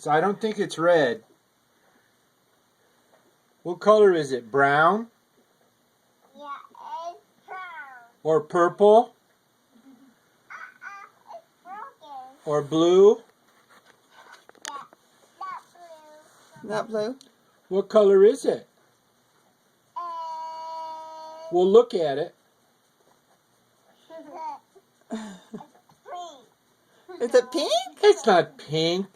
I don't think it's red. What color is it? Brown? Yeah, it's brown. Or purple? It's broken. Or blue? Yeah, not blue. Not blue? What color is it? And We'll look at it. it's pink. Is it pink? It's not pink.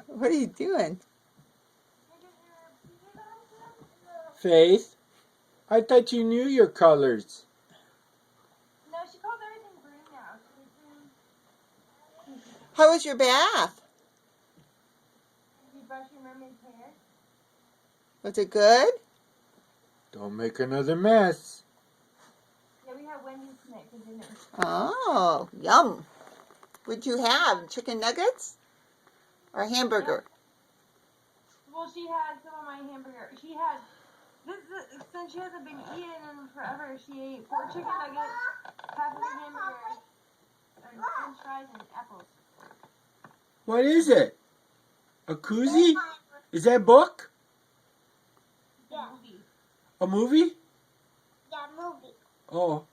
What are you doing? Faith, I thought you knew your colors. No, she calls everything green now. How was your bath? Did you brush your mermaid's hair? Was it good? Don't make another mess. Yeah, we had Wendy's tonight for dinner. Oh, yum. What'd you have? Chicken nuggets? Or hamburger? Well, she had some of my hamburger. She had since she hasn't been eating in forever. She ate 4 chicken nuggets, half of a hamburger, and French fries and apples. What is it? A koozie? Is that a book? Yeah. A movie? Yeah, movie. Oh.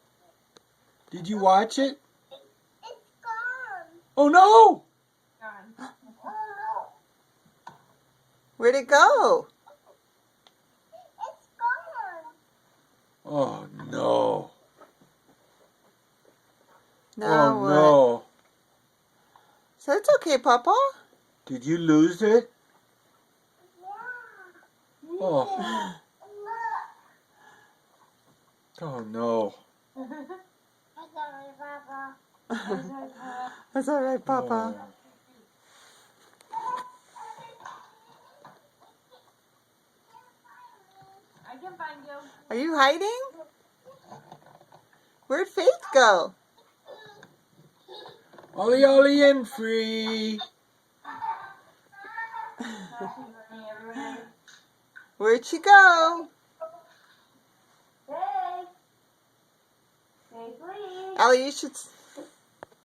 Did you watch it? It's gone. Oh no! Gone. Oh Where'd it go? no. It's gone. Oh no. Now Oh what? no. So it's okay, Papa. Did you lose it? Yeah. Oh. Oh no. I'm sorry, Papa. That's all right, Papa. Oh. I can find you. Are you hiding? Where'd Faith go? Ollie Ollie and free. Now she's running everywhere. Where'd she go? Hey! Hey, please! Ellie, you should